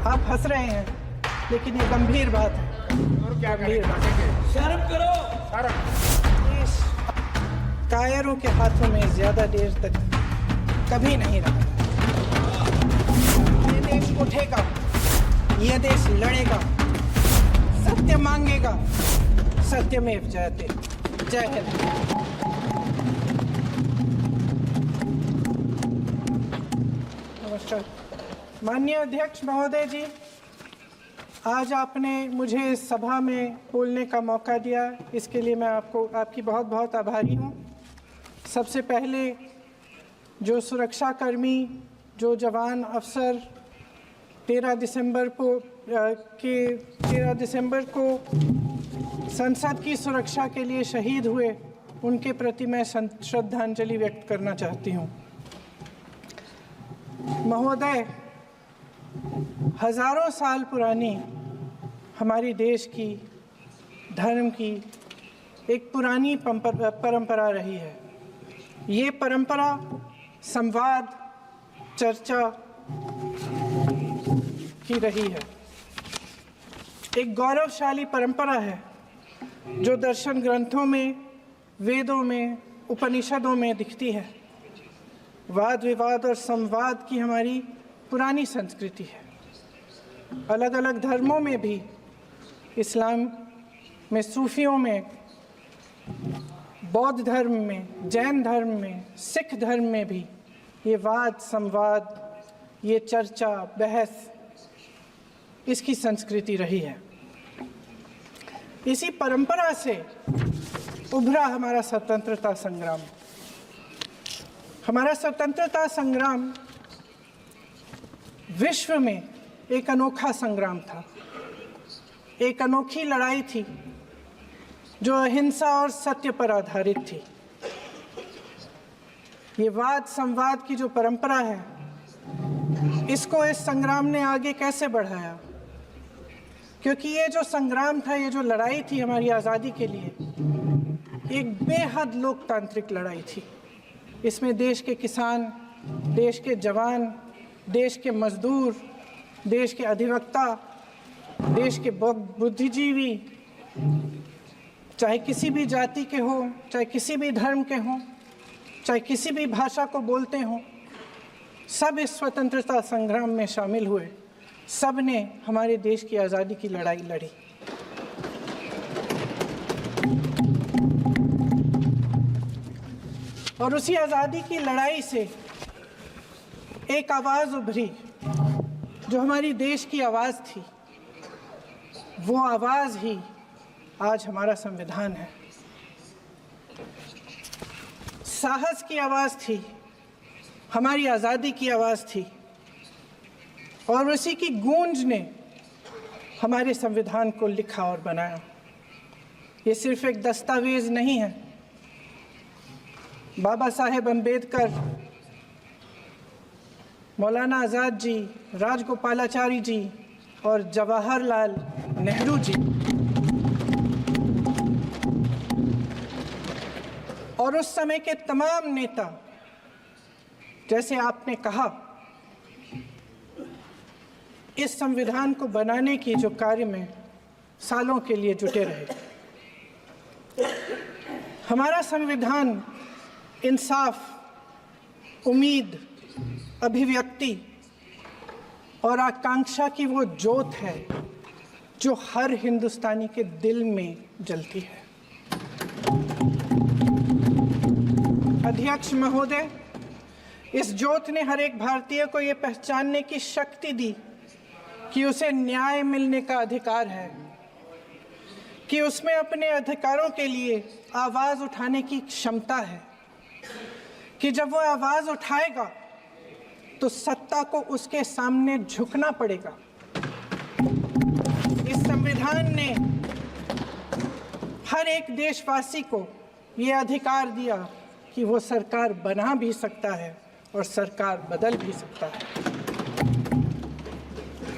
आप हंस रहे हैं, लेकिन ये गंभीर बात है। और क्या गंभीर बात है। शर्म करो। देश कायरों के हाथों में ज्यादा देर तक कभी नहीं रहा। ये देश उठेगा, ये देश लड़ेगा, सत्य मांगेगा, सत्यमेव जयते। जय हिंद। नमस्कार। माननीय अध्यक्ष महोदय जी, आज आपने मुझे इस सभा में बोलने का मौका दिया, इसके लिए मैं आपकी बहुत बहुत आभारी हूँ। सबसे पहले जो सुरक्षाकर्मी, जो जवान अफसर 13 दिसंबर को संसद की सुरक्षा के लिए शहीद हुए, उनके प्रति मैं श्रद्धांजलि व्यक्त करना चाहती हूँ। महोदय, हजारों साल पुरानी हमारी देश की, धर्म की एक पुरानी परंपरा रही है। ये परंपरा संवाद, चर्चा की रही है। एक गौरवशाली परंपरा है जो दर्शन ग्रंथों में, वेदों में, उपनिषदों में दिखती है। वाद विवाद और संवाद की हमारी पुरानी संस्कृति है। अलग अलग धर्मों में भी, इस्लाम में, सूफियों में, बौद्ध धर्म में, जैन धर्म में, सिख धर्म में भी ये वाद संवाद, ये चर्चा बहस, इसकी संस्कृति रही है। इसी परंपरा से उभरा हमारा स्वतंत्रता संग्राम। हमारा स्वतंत्रता संग्राम विश्व में एक अनोखा संग्राम था, एक अनोखी लड़ाई थी जो अहिंसा और सत्य पर आधारित थी। ये वाद संवाद की जो परंपरा है, इसको इस संग्राम ने आगे कैसे बढ़ाया? क्योंकि ये जो संग्राम था, ये जो लड़ाई थी हमारी आज़ादी के लिए, एक बेहद लोकतांत्रिक लड़ाई थी। इसमें देश के किसान, देश के जवान, देश के मजदूर, देश के अधिवक्ता, देश के बुद्धिजीवी, चाहे किसी भी जाति के हों, चाहे किसी भी धर्म के हों, चाहे किसी भी भाषा को बोलते हों, सब इस स्वतंत्रता संग्राम में शामिल हुए। सब ने हमारे देश की आज़ादी की लड़ाई लड़ी। और उसी आज़ादी की लड़ाई से एक आवाज़ उभरी जो हमारी देश की आवाज़ थी। वो आवाज़ ही आज हमारा संविधान है। साहस की आवाज़ थी, हमारी आज़ादी की आवाज़ थी, और उसी की गूंज ने हमारे संविधान को लिखा और बनाया। ये सिर्फ एक दस्तावेज नहीं है। बाबा साहेब अम्बेडकर, मौलाना आज़ाद जी, राजगोपालाचारी जी और जवाहरलाल नेहरू जी और उस समय के तमाम नेता, जैसे आपने कहा, इस संविधान को बनाने की जो कार्य में सालों के लिए जुटे रहे। हमारा संविधान इंसाफ, उम्मीद, अभिव्यक्ति और आकांक्षा की वो ज्योत है जो हर हिंदुस्तानी के दिल में जलती है। अध्यक्ष महोदय, इस ज्योत ने हर एक भारतीय को ये पहचानने की शक्ति दी कि उसे न्याय मिलने का अधिकार है, कि उसमें अपने अधिकारों के लिए आवाज़ उठाने की क्षमता है, कि जब वो आवाज़ उठाएगा तो सत्ता को उसके सामने झुकना पड़ेगा। इस संविधान ने हर एक देशवासी को ये अधिकार दिया कि वो सरकार बना भी सकता है और सरकार बदल भी सकता है।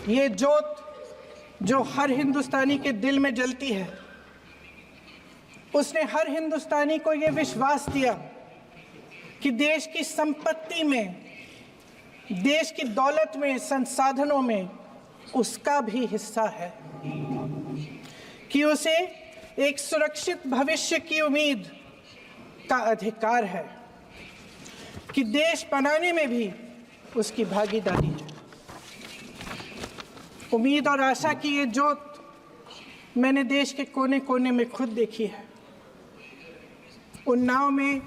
ये ज्योत जो हर हिंदुस्तानी के दिल में जलती है, उसने हर हिंदुस्तानी को ये विश्वास दिया कि देश की संपत्ति में, देश की दौलत में, संसाधनों में उसका भी हिस्सा है कि उसे एक सुरक्षित भविष्य की उम्मीद का अधिकार है, कि देश बनाने में भी उसकी भागीदारी है। उम्मीद और आशा की ये ज्योत मैंने देश के कोने कोने में खुद देखी है। उन्नाव में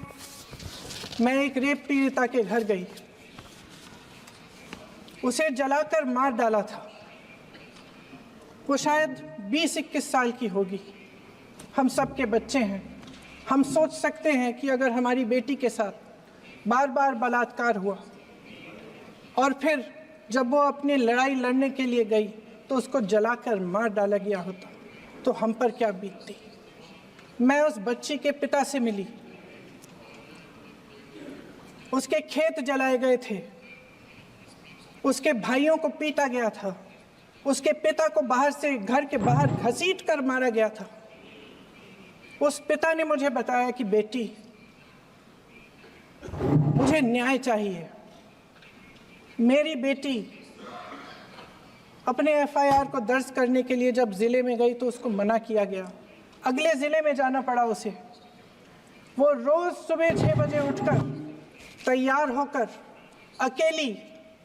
मैं एक रेप पीड़िता के घर गई, उसे जलाकर मार डाला था। वो शायद 20-21 साल की होगी। हम सब के बच्चे हैं। हम सोच सकते हैं कि अगर हमारी बेटी के साथ बार बार बलात्कार हुआ और फिर जब वो अपनी लड़ाई लड़ने के लिए गई तो उसको जलाकर मार डाला गया होता तो हम पर क्या बीतती। मैं उस बच्ची के पिता से मिली। उसके खेत जलाए गए थे, उसके भाइयों को पीटा गया था, उसके पिता को बाहर से घर के बाहर घसीट कर मारा गया था। उस पिता ने मुझे बताया कि बेटी, मुझे न्याय चाहिए। मेरी बेटी अपने एफआईआर को दर्ज करने के लिए जब जिले में गई तो उसको मना किया गया। अगले जिले में जाना पड़ा उसे। वो रोज सुबह 6 बजे उठकर तैयार होकर अकेली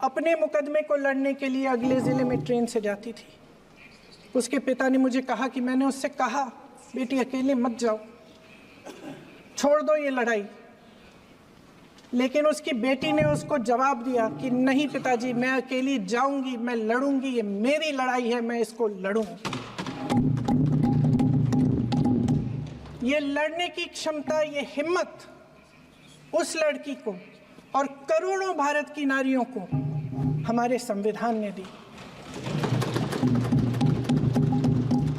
अपने मुकदमे को लड़ने के लिए अगले जिले में ट्रेन से जाती थी। उसके पिता ने मुझे कहा कि मैंने उससे कहा, बेटी अकेले मत जाओ, छोड़ दो ये लड़ाई। लेकिन उसकी बेटी ने उसको जवाब दिया कि नहीं पिताजी, मैं अकेली जाऊंगी, मैं लड़ूंगी, ये मेरी लड़ाई है, मैं इसको लड़ूंगी। ये लड़ने की क्षमता, ये हिम्मत उस लड़की को और करोड़ों भारत की नारियों को हमारे संविधान ने दी।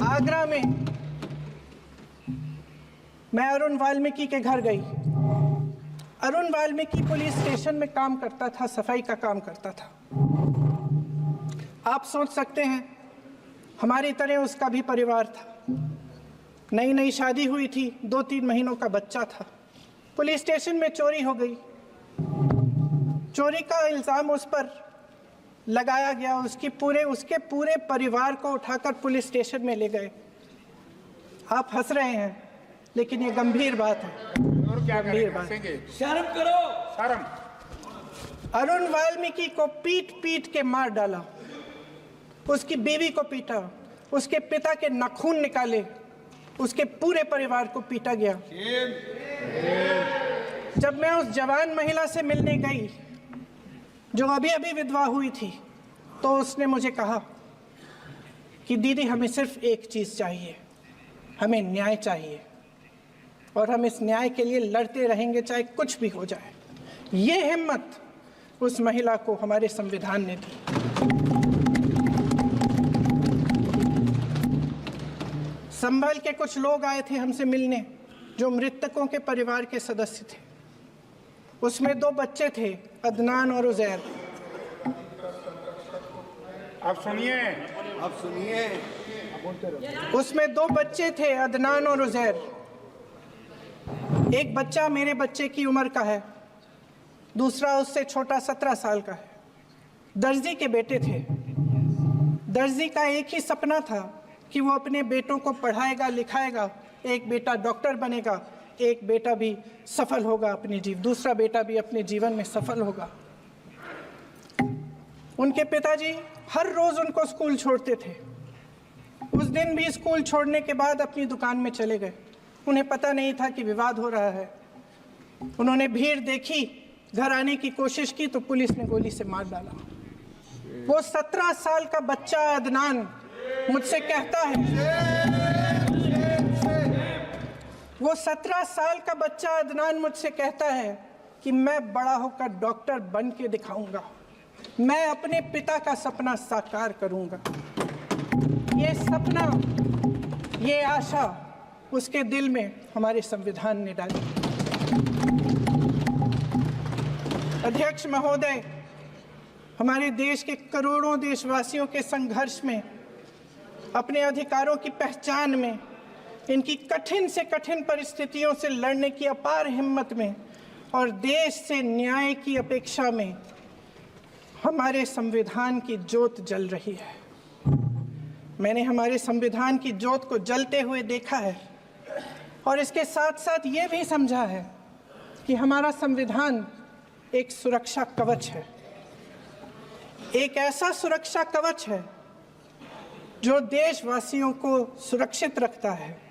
आगरा में मैं अरुण वाल्मीकि के घर गई। अरुण वाल्मीकि पुलिस स्टेशन में काम करता था, सफाई का काम करता था। आप सोच सकते हैं हमारी तरह उसका भी परिवार था। नई नई शादी हुई थी, 2-3 महीनों का बच्चा था। पुलिस स्टेशन में चोरी हो गई। चोरी का इल्ज़ाम उस पर लगाया गया। उसके पूरे परिवार को उठाकर पुलिस स्टेशन में ले गए। आप हंस रहे हैं, लेकिन ये गंभीर बात है। और क्या गंभीर बात। शर्म करो, शर्म। अरुण वाल्मीकि को पीट पीट के मार डाला, उसकी बीवी को पीटा, उसके पिता के नाखून निकाले, उसके पूरे परिवार को पीटा गया। जब मैं उस जवान महिला से मिलने गई जो अभी अभी विधवा हुई थी, तो उसने मुझे कहा कि दीदी, हमें सिर्फ एक चीज़ चाहिए, हमें न्याय चाहिए और हम इस न्याय के लिए लड़ते रहेंगे, चाहे कुछ भी हो जाए। ये हिम्मत उस महिला को हमारे संविधान ने दी। संभल के कुछ लोग आए थे हमसे मिलने जो मृतकों के परिवार के सदस्य थे। उसमें 2 बच्चे थे, अदनान और उजैर। अब सुनिए, उसमें 2 बच्चे थे, अदनान और उजैर। एक बच्चा मेरे बच्चे की उम्र का है, दूसरा उससे छोटा 17 साल का है। दर्जी के बेटे थे। दर्जी का एक ही सपना था कि वो अपने बेटों को पढ़ाएगा, लिखाएगा। एक बेटा डॉक्टर बनेगा, एक बेटा भी सफल होगा दूसरा बेटा भी अपने जीवन में सफल होगा। उनके पिताजी हर रोज उनको स्कूल छोड़ते थे। उस दिन भी स्कूल छोड़ने के बाद अपनी दुकान में चले गए। उन्हें पता नहीं था कि विवाद हो रहा है। उन्होंने भीड़ देखी, घर आने की कोशिश की तो पुलिस ने गोली से मार डाला। वो 17 साल का बच्चा अदनान मुझसे कहता है, वो 17 साल का बच्चा अदनान मुझसे कहता है कि मैं बड़ा होकर डॉक्टर बन के दिखाऊंगा, मैं अपने पिता का सपना साकार करूंगा। ये सपना, ये आशा उसके दिल में हमारे संविधान ने डाली। अध्यक्ष महोदय, हमारे देश के करोड़ों देशवासियों के संघर्ष में, अपने अधिकारों की पहचान में, इनकी कठिन से कठिन परिस्थितियों से लड़ने की अपार हिम्मत में और देश से न्याय की अपेक्षा में हमारे संविधान की ज्योत जल रही है। मैंने हमारे संविधान की ज्योत को जलते हुए देखा है और इसके साथ साथ ये भी समझा है कि हमारा संविधान एक सुरक्षा कवच है, एक ऐसा सुरक्षा कवच है जो देशवासियों को सुरक्षित रखता है,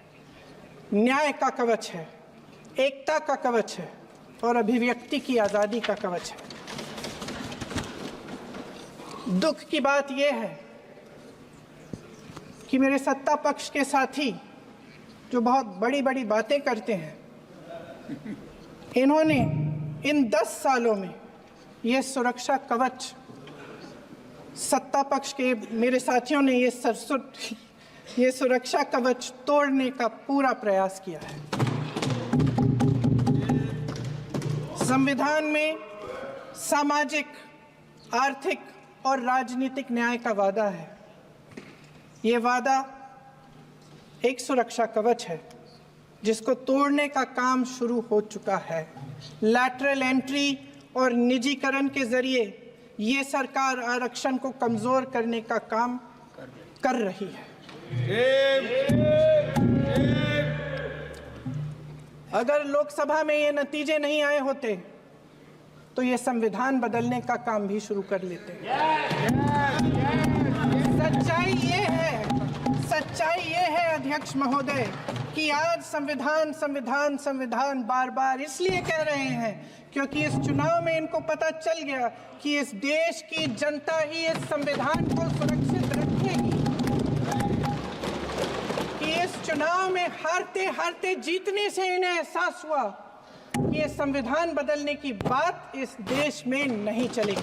न्याय का कवच है, एकता का कवच है और अभिव्यक्ति की आज़ादी का कवच है। दुख की बात यह है कि मेरे सत्ता पक्ष के साथी जो बहुत बड़ी बड़ी बातें करते हैं, इन्होंने इन 10 सालों में ये सुरक्षा कवच, सत्ता पक्ष के मेरे साथियों ने ये सुरक्षा कवच तोड़ने का पूरा प्रयास किया है। संविधान में सामाजिक, आर्थिक और राजनीतिक न्याय का वादा है। ये वादा एक सुरक्षा कवच है जिसको तोड़ने का काम शुरू हो चुका है। लैटरल एंट्री और निजीकरण के जरिए ये सरकार आरक्षण को कमजोर करने का काम कर रही है। अगर लोकसभा में ये नतीजे नहीं आए होते तो ये संविधान बदलने का काम भी शुरू कर लेते। सच्चाई ये है अध्यक्ष महोदय कि आज संविधान बार बार इसलिए कह रहे हैं क्योंकि इस चुनाव में इनको पता चल गया कि इस देश की जनता ही इस संविधान को सुरक्षित रखेगी, कि इस चुनाव में हारते हारते जीतने से इन्हें एहसास हुआ कि ये संविधान बदलने की बात इस देश में नहीं चलेगी।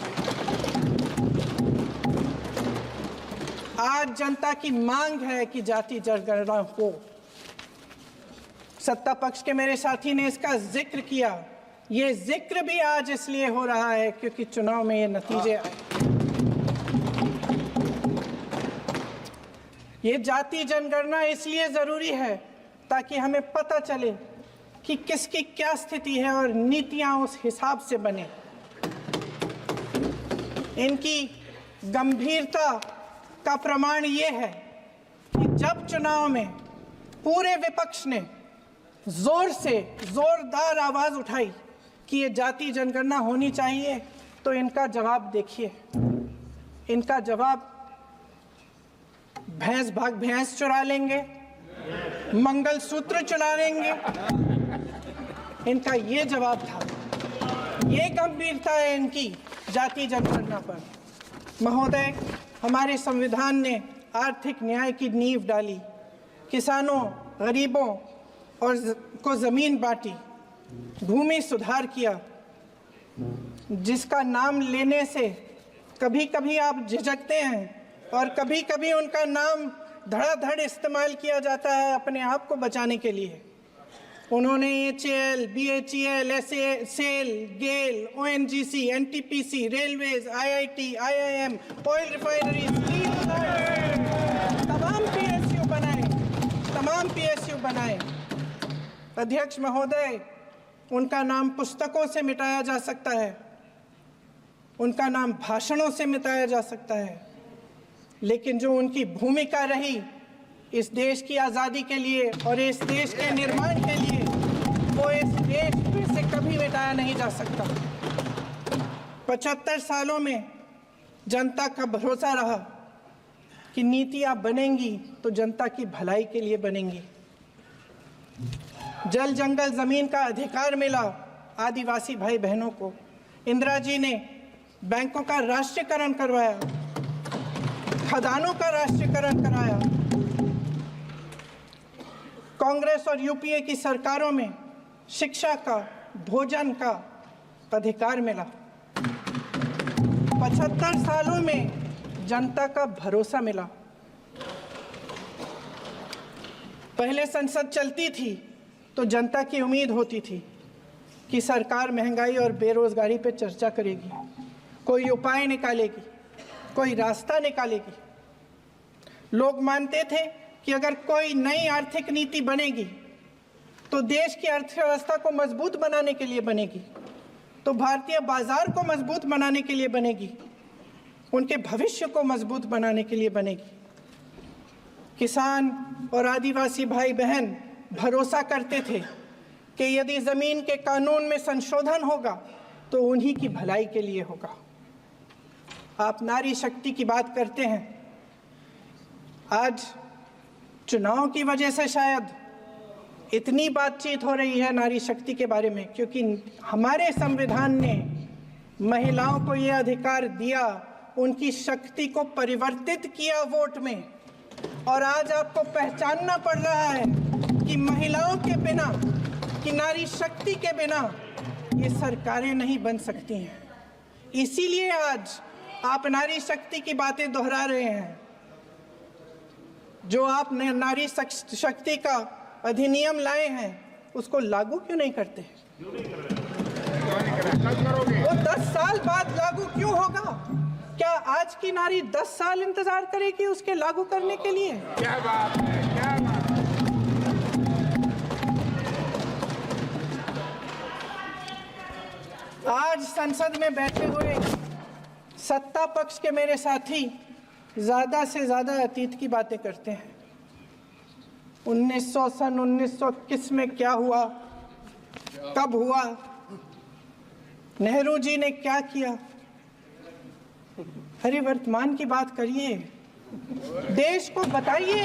आज जनता की मांग है कि जाति जनगणना हो। सत्ता पक्ष के मेरे साथी ने इसका जिक्र किया। ये जिक्र भी आज इसलिए हो रहा है क्योंकि चुनाव में ये नतीजे आए। ये जाति जनगणना इसलिए जरूरी है ताकि हमें पता चले कि किसकी क्या स्थिति है और नीतियां उस हिसाब से बने। इनकी गंभीरता का प्रमाण ये है कि जब चुनाव में पूरे विपक्ष ने जोरदार आवाज उठाई कि ये जाति जनगणना होनी चाहिए, तो इनका जवाब देखिए। इनका जवाब भैंस भाग भैंस चुरा लेंगे, मंगलसूत्र चुरा लेंगे, इनका ये जवाब था। ये गंभीरता है इनकी जाति जनगणना पर। महोदय, हमारे संविधान ने आर्थिक न्याय की नींव डाली, किसानों, गरीबों और को जमीन बांटी, भूमि सुधार किया, जिसका नाम लेने से कभी कभी आप झिझकते हैं और कभी कभी उनका नाम धड़ाधड़ इस्तेमाल किया जाता है अपने आप को बचाने के लिए। उन्होंने HAL, BHEL, SAL, GAIL, ONGC, NTPC, railways, IIT, IIM, oil refineries, तमाम PSU बनाए। अध्यक्ष महोदय, उनका नाम पुस्तकों से मिटाया जा सकता है, उनका नाम भाषणों से मिटाया जा सकता है, लेकिन जो उनकी भूमिका रही इस देश की आज़ादी के लिए और इस देश के निर्माण के लिए, वो इस देश में से कभी मिटाया नहीं जा सकता। 75 सालों में जनता का भरोसा रहा कि नीतियां बनेंगी तो जनता की भलाई के लिए बनेंगी। जल जंगल जमीन का अधिकार मिला आदिवासी भाई बहनों को। इंदिरा जी ने बैंकों का राष्ट्रीयकरण करवाया, खदानों का राष्ट्रीयकरण कराया। कांग्रेस और यूपीए की सरकारों में शिक्षा का, भोजन का अधिकार मिला। 75 सालों में जनता का भरोसा मिला। पहले संसद चलती थी तो जनता की उम्मीद होती थी कि सरकार महंगाई और बेरोजगारी पर चर्चा करेगी, कोई उपाय निकालेगी, कोई रास्ता निकालेगी। लोग मानते थे कि अगर कोई नई आर्थिक नीति बनेगी तो देश की अर्थव्यवस्था को मजबूत बनाने के लिए बनेगी, तो भारतीय बाजार को मजबूत बनाने के लिए बनेगी, उनके भविष्य को मजबूत बनाने के लिए बनेगी। किसान और आदिवासी भाई बहन भरोसा करते थे कि यदि ज़मीन के कानून में संशोधन होगा तो उन्हीं की भलाई के लिए होगा। आप नारी शक्ति की बात करते हैं। आज चुनाव की वजह से शायद इतनी बातचीत हो रही है नारी शक्ति के बारे में, क्योंकि हमारे संविधान ने महिलाओं को ये अधिकार दिया, उनकी शक्ति को परिवर्तित किया वोट में। और आज आपको पहचानना पड़ रहा है कि महिलाओं के बिना, कि नारी शक्ति के बिना ये सरकारें नहीं बन सकती हैं। इसीलिए आज आप नारी शक्ति की बातें दोहरा रहे हैं। जो आप नारी शक्ति का अधिनियम लाए हैं उसको लागू क्यों नहीं करते? वो 10 साल बाद लागू क्यों होगा? क्या आज की नारी 10 साल इंतजार करेगी उसके लागू करने के लिए? क्या बात है, क्या बात है। आज संसद में बैठे हुए सत्ता पक्ष के मेरे साथी ज्यादा से ज्यादा अतीत की बातें करते हैं। 1921 में क्या हुआ, कब हुआ, नेहरू जी ने क्या किया। अरे वर्तमान की बात करिए, देश को बताइए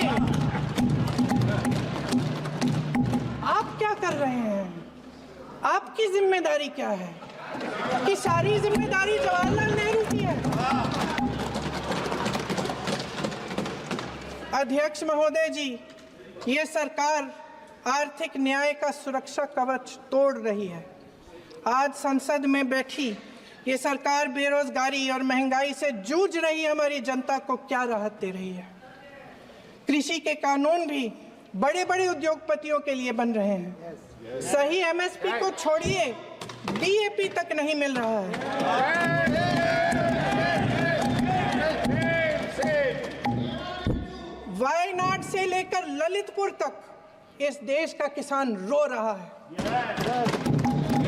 आप क्या कर रहे हैं, आपकी जिम्मेदारी क्या है? कि सारी जिम्मेदारी जवाहरलाल नेहरू की है। अध्यक्ष महोदय जी, ये सरकार आर्थिक न्याय का सुरक्षा कवच तोड़ रही है। आज संसद में बैठी ये सरकार बेरोजगारी और महंगाई से जूझ रही हमारी जनता को क्या राहत दे रही है? कृषि के कानून भी बड़े बड़े उद्योगपतियों के लिए बन रहे हैं। सही एमएसपी को छोड़िए, डीएपी तक नहीं मिल रहा है। वायनाड से लेकर ललितपुर तक इस देश का किसान रो रहा है।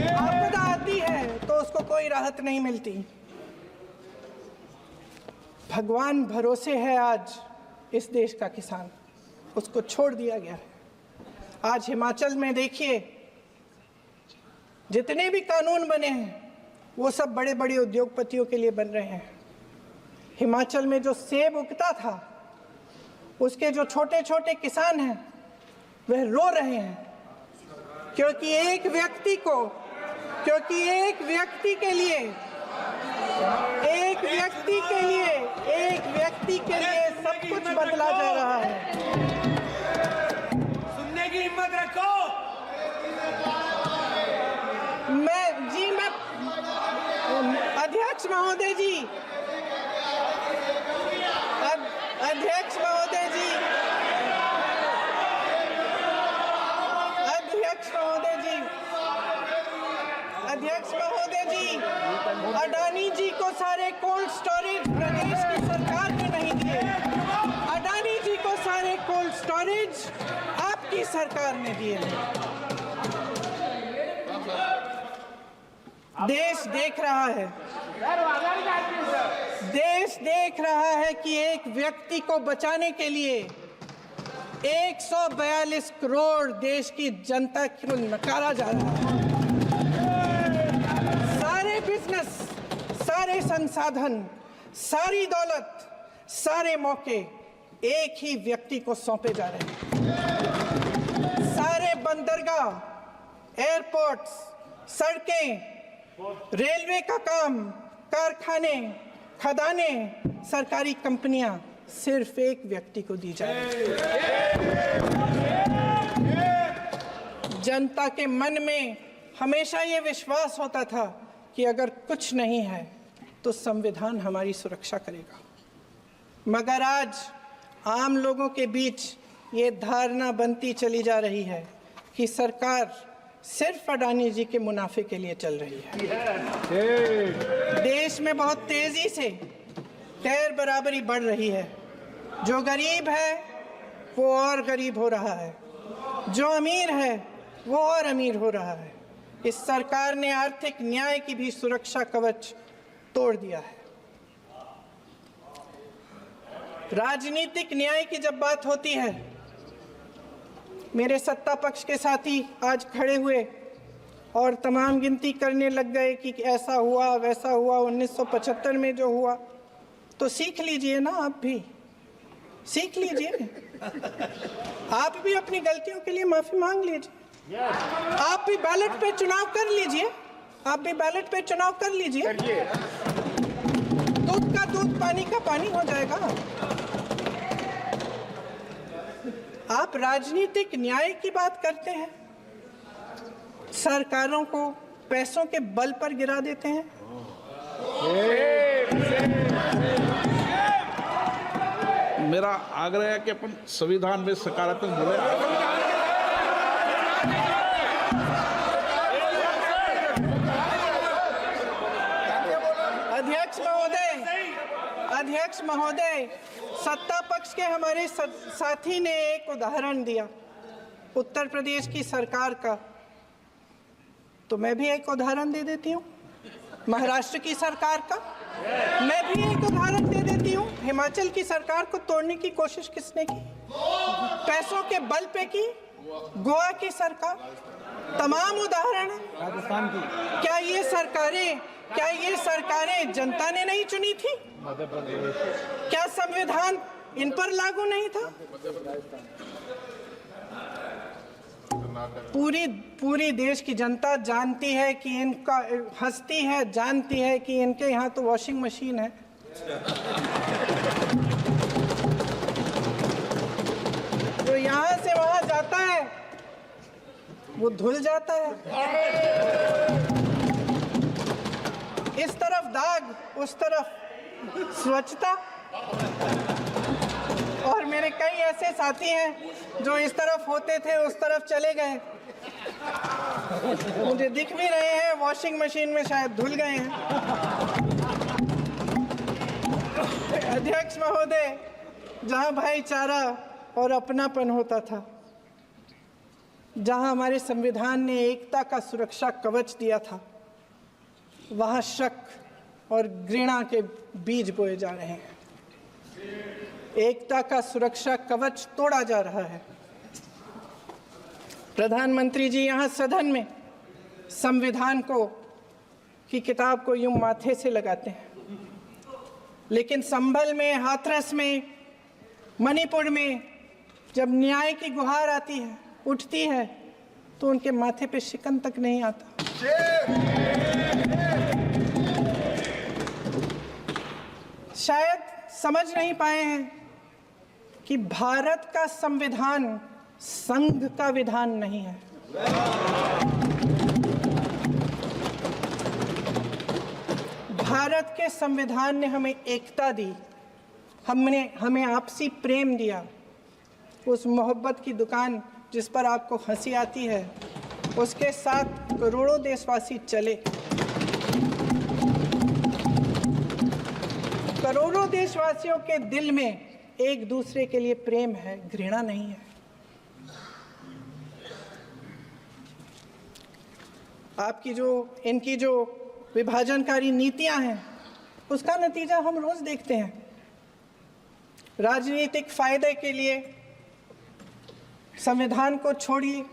आपदा आती है तो उसको कोई राहत नहीं मिलती। भगवान भरोसे है आज इस देश का किसान, उसको छोड़ दिया गया है। आज हिमाचल में देखिए, जितने भी कानून बने हैं वो सब बड़े बड़े उद्योगपतियों के लिए बन रहे हैं। हिमाचल में जो सेब उगता था उसके जो छोटे छोटे किसान हैं वह रो रहे हैं, क्योंकि एक व्यक्ति के लिए सब कुछ बदला जा रहा है। सुनने की हिम्मत रखो। अध्यक्ष महोदय जी, अध्यक्ष महोदय जी, अडानी जी को सारे कोल्ड स्टोरेज प्रदेश की सरकार ने नहीं दिए। अडानी जी को सारे कोल्ड स्टोरेज आपकी सरकार ने दिए। देश देख रहा है कि एक व्यक्ति को बचाने के लिए 142 करोड़ देश की जनता को नकारा जा रहा है। सारे बिजनेस, सारे संसाधन, सारी दौलत, सारे मौके एक ही व्यक्ति को सौंपे जा रहे हैं। सारे बंदरगाह, एयरपोर्ट्स, सड़कें, रेलवे का काम, कारखाने, खदाने, सरकारी कंपनियां सिर्फ एक व्यक्ति को दी जा रही है। जनता के मन में हमेशा ये विश्वास होता था कि अगर कुछ नहीं है तो संविधान हमारी सुरक्षा करेगा, मगर आज आम लोगों के बीच ये धारणा बनती चली जा रही है कि सरकार सिर्फ अडानी जी के मुनाफे के लिए चल रही है। देश में बहुत तेजी से गैर बराबरी बढ़ रही है। जो गरीब है वो और गरीब हो रहा है, जो अमीर है वो और अमीर हो रहा है। इस सरकार ने आर्थिक न्याय की भी सुरक्षा कवच तोड़ दिया है। राजनीतिक न्याय की जब बात होती है, मेरे सत्ता पक्ष के साथी आज खड़े हुए और तमाम गिनती करने लग गए कि ऐसा हुआ वैसा हुआ 1975 में जो हुआ। तो सीख लीजिए ना, आप भी सीख लीजिए, आप भी अपनी गलतियों के लिए माफी मांग लीजिए। आप भी बैलेट पे चुनाव कर लीजिए, आप भी बैलेट पे चुनाव कर लीजिए। दूध का दूध, पानी का पानी हो जाएगा। आप राजनीतिक न्याय की बात करते हैं, सरकारों को पैसों के बल पर गिरा देते हैं। मेरा आग्रह है कि अपन संविधान में सकारात्मक बोले। अध्यक्ष महोदय, सत्ता पक्ष के हमारे साथी ने एक उदाहरण दिया उत्तर प्रदेश की सरकार का, तो मैं भी एक उदाहरण दे देती हूँ महाराष्ट्र की सरकार का। मैं भी एक उदाहरण दे देती हूँ हिमाचल की सरकार को तोड़ने की कोशिश किसने की, पैसों के बल पे की, गोवा की सरकार। तमाम उदाहरण है। राजस्थान की क्या ये सरकारें जनता ने नहीं चुनी थी? क्या संविधान इन पर लागू नहीं था? पूरी देश की जनता जानती है कि इनका हंसती है, जानती है कि इनके यहाँ तो वॉशिंग मशीन है। तो यहाँ से वहाँ जाता है, वो धुल जाता है। इस तरफ दाग, उस तरफ स्वच्छता। और मेरे कई ऐसे साथी हैं जो इस तरफ होते थे उस तरफ चले गए, मुझे दिख भी रहे हैं, वॉशिंग मशीन में शायद धुल गए हैं। अध्यक्ष महोदय, जहां भाईचारा और अपनापन होता था, जहां हमारे संविधान ने एकता का सुरक्षा कवच दिया था, वहां शक और घृणा के बीज बोए जा रहे हैं। एकता का सुरक्षा कवच तोड़ा जा रहा है। प्रधानमंत्री जी यहाँ सदन में संविधान की किताब को यूं माथे से लगाते हैं, लेकिन संभल में, हाथरस में, मणिपुर में जब न्याय की गुहार आती है, उठती है, तो उनके माथे पे शिकन तक नहीं आता। शायद समझ नहीं पाए हैं कि भारत का संविधान संघ का विधान नहीं है। भारत के संविधान ने हमें एकता दी, हमें आपसी प्रेम दिया। उस मोहब्बत की दुकान जिस पर आपको हंसी आती है, उसके साथ करोड़ों देशवासी चले। करोड़ों देशवासियों के दिल में एक दूसरे के लिए प्रेम है, घृणा नहीं है। इनकी जो विभाजनकारी नीतियां हैं, उसका नतीजा हम रोज देखते हैं। राजनीतिक फायदे के लिए संविधान को छोड़िए,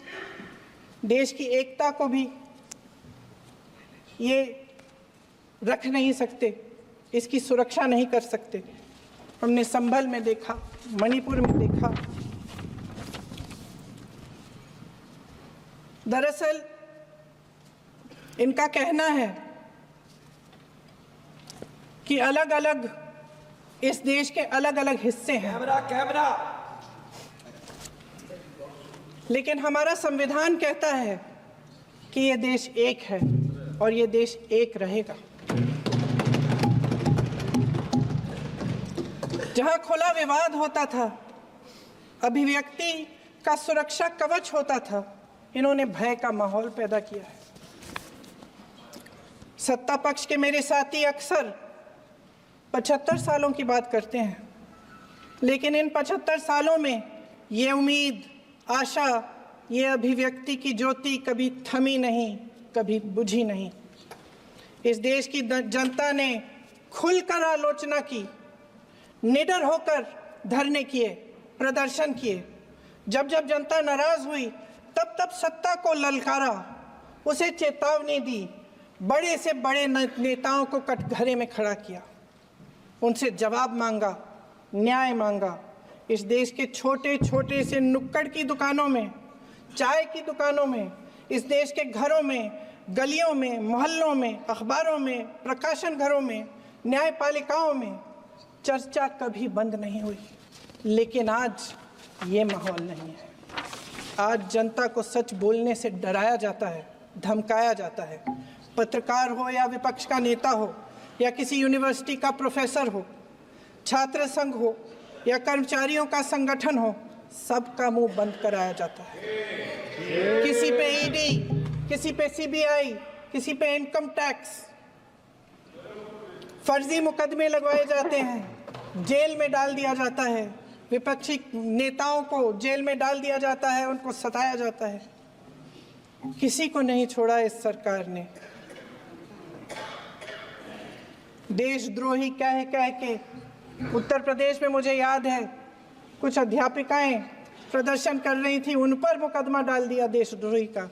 देश की एकता को भी ये रख नहीं सकते, इसकी सुरक्षा नहीं कर सकते। हमने संभल में देखा, मणिपुर में देखा। दरअसल इनका कहना है कि अलग अलग इस देश के अलग अलग हिस्से हैं, लेकिन हमारा संविधान कहता है कि ये देश एक है और ये देश एक रहेगा। जहां खुला विवाद होता था, अभिव्यक्ति का सुरक्षा कवच होता था, इन्होंने भय का माहौल पैदा किया है। सत्ता पक्ष के मेरे साथी अक्सर 75 सालों की बात करते हैं, लेकिन इन 75 सालों में ये उम्मीद, आशा, ये अभिव्यक्ति की ज्योति कभी थमी नहीं, कभी बुझी नहीं। इस देश की जनता ने खुलकर आलोचना की, निडर होकर धरने किए, प्रदर्शन किए। जब जब जनता नाराज हुई तब तब सत्ता को ललकारा, उसे चेतावनी दी, बड़े से बड़े नेताओं को कटघरे में खड़ा किया, उनसे जवाब मांगा, न्याय मांगा। इस देश के छोटे छोटे से नुक्कड़ की दुकानों में, चाय की दुकानों में, इस देश के घरों में, गलियों में, मोहल्लों में, अखबारों में, प्रकाशन घरों में, न्यायपालिकाओं में चर्चा कभी बंद नहीं हुई। लेकिन आज ये माहौल नहीं है। आज जनता को सच बोलने से डराया जाता है, धमकाया जाता है। पत्रकार हो या विपक्ष का नेता हो या किसी यूनिवर्सिटी का प्रोफेसर हो, छात्र संघ हो या कर्मचारियों का संगठन हो, सबका मुंह बंद कराया जाता है। किसी पे ईडी, किसी पे सीबीआई, किसी पे इनकम टैक्स, फर्जी मुकदमे लगवाए जाते हैं, जेल में डाल दिया जाता है, विपक्षी नेताओं को जेल में डाल दिया जाता है, उनको सताया जाता है। किसी को नहीं छोड़ा इस सरकार ने। देशद्रोही कह के उत्तर प्रदेश में मुझे याद है कुछ अध्यापिकाएं प्रदर्शन कर रही थी, उन पर मुकदमा डाल दिया देशद्रोही का,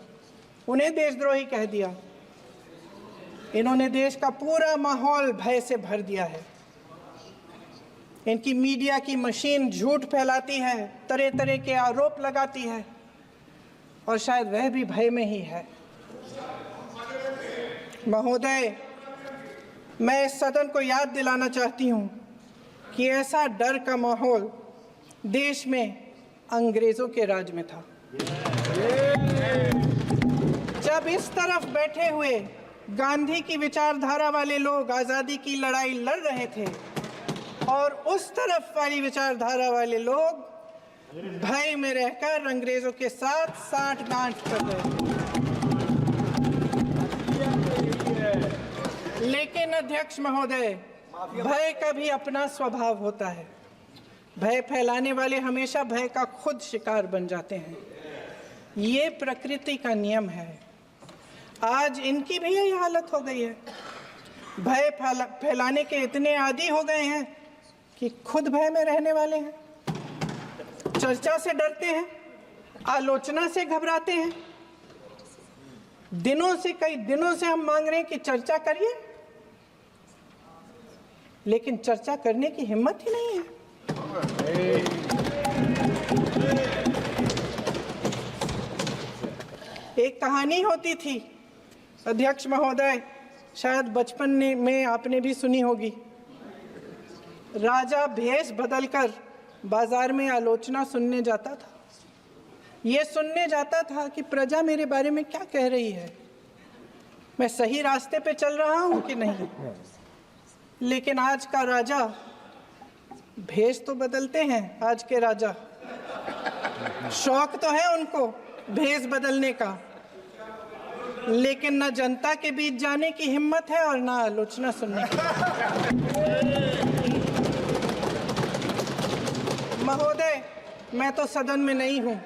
उन्हें देशद्रोही कह दिया। इन्होंने देश का पूरा माहौल भय से भर दिया है। इनकी मीडिया की मशीन झूठ फैलाती है, तरह तरह के आरोप लगाती है, और शायद वह भी भय में ही है। महोदय, मैं इस सदन को याद दिलाना चाहती हूँ कि ऐसा डर का माहौल देश में अंग्रेजों के राज में था। जब इस तरफ बैठे हुए गांधी की विचारधारा वाले लोग आज़ादी की लड़ाई लड़ रहे थे और उस तरफ वाली विचारधारा वाले लोग भय में रहकर अंग्रेजों के साथ साठ-गांठ कर रहे थे। लेकिन अध्यक्ष महोदय, भय का भी अपना स्वभाव होता है। भय फैलाने वाले हमेशा भय का खुद शिकार बन जाते हैं। ये प्रकृति का नियम है। आज इनकी भी यही हालत हो गई है। भय फैलाने के इतने आदी हो गए हैं कि खुद भय में रहने वाले हैं। चर्चा से डरते हैं, आलोचना से घबराते हैं। कई दिनों से हम मांग रहे हैं कि चर्चा करिए, लेकिन चर्चा करने की हिम्मत ही नहीं है। एक कहानी होती थी अध्यक्ष महोदय, शायद बचपन में आपने भी सुनी होगी। राजा भेष बदलकर बाजार में आलोचना सुनने जाता था। ये सुनने जाता था कि प्रजा मेरे बारे में क्या कह रही है, मैं सही रास्ते पे चल रहा हूं कि नहीं। लेकिन आज का राजा, भेष तो बदलते हैं आज के राजा, शौक तो है उनको भेष बदलने का, लेकिन न जनता के बीच जाने की हिम्मत है और ना आलोचना सुनने की। महोदय, मैं तो सदन में नहीं हूं।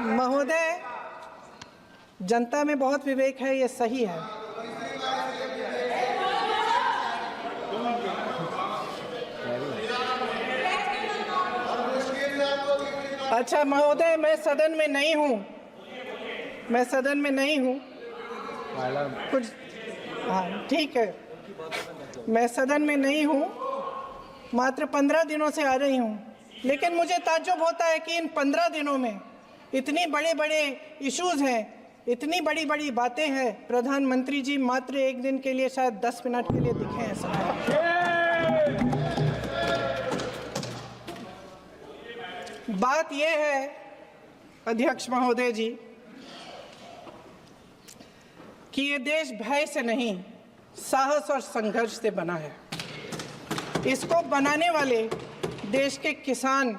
महोदय, जनता में बहुत विवेक है, ये सही है। अच्छा महोदय, मैं सदन में नहीं हूँ, कुछ हाँ ठीक है, मैं सदन में नहीं हूँ, मात्र 15 दिनों से आ रही हूँ। लेकिन मुझे ताज्जुब होता है कि इन 15 दिनों में इतनी बड़े इश्यूज हैं, इतनी बड़ी बातें हैं, प्रधानमंत्री जी मात्र एक दिन के लिए शायद 10 मिनट के लिए दिखे हैं सब। बात यह है अध्यक्ष महोदय जी कि ये देश भय से नहीं, साहस और संघर्ष से बना है। इसको बनाने वाले देश के किसान,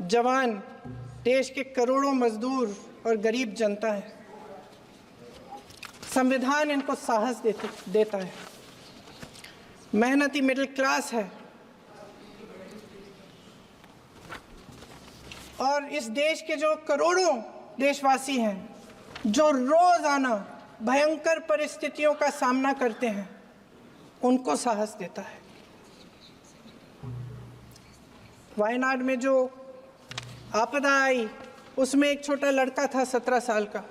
जवान, देश के करोड़ों मजदूर और गरीब जनता है। संविधान इनको साहस देता है। मेहनती मिडिल क्लास है और इस देश के जो करोड़ों देशवासी हैं जो रोजाना भयंकर परिस्थितियों का सामना करते हैं, उनको साहस देता है। वायनाड में जो आपदा आई, उसमें एक छोटा लड़का था 17 साल का।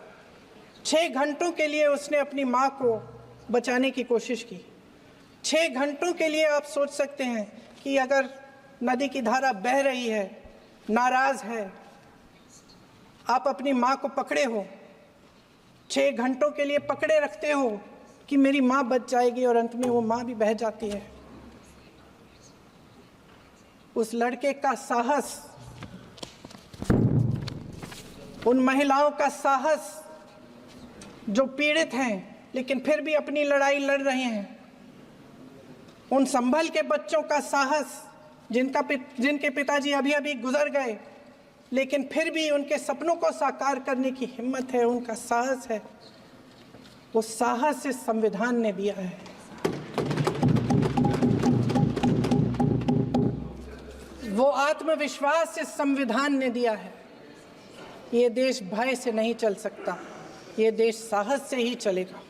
6 घंटों के लिए उसने अपनी माँ को बचाने की कोशिश की। 6 घंटों के लिए आप सोच सकते हैं कि अगर नदी की धारा बह रही है, नाराज है, आप अपनी माँ को पकड़े हो, 6 घंटों के लिए पकड़े रखते हो कि मेरी माँ बच जाएगी, और अंत में वो माँ भी बह जाती है। उस लड़के का साहस, उन महिलाओं का साहस जो पीड़ित हैं लेकिन फिर भी अपनी लड़ाई लड़ रहे हैं, उन संभल के बच्चों का साहस जिनके पिताजी अभी अभी गुजर गए लेकिन फिर भी उनके सपनों को साकार करने की हिम्मत है, उनका साहस है, वो साहस इस संविधान ने दिया है। वो आत्मविश्वास इस संविधान ने दिया है। ये देश भय से नहीं चल सकता, ये देश साहस से ही चलेगा।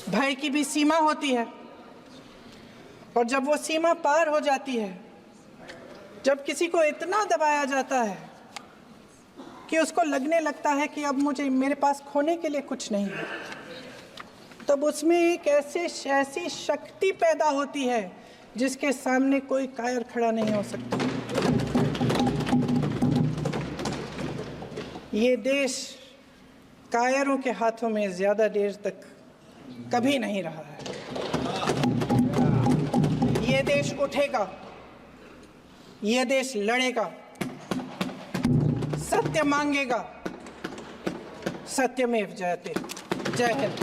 भय की भी सीमा होती है, और जब वो सीमा पार हो जाती है, जब किसी को इतना दबाया जाता है कि उसको लगने लगता है कि अब मेरे पास खोने के लिए कुछ नहीं है, तब उसमें एक ऐसी शक्ति पैदा होती है जिसके सामने कोई कायर खड़ा नहीं हो सकता। ये देश कायरों के हाथों में ज्यादा देर तक कभी नहीं रहा है। ये देश उठेगा, ये देश लड़ेगा, सत्य मांगेगा, सत्यमेव जयते। जय हिंद।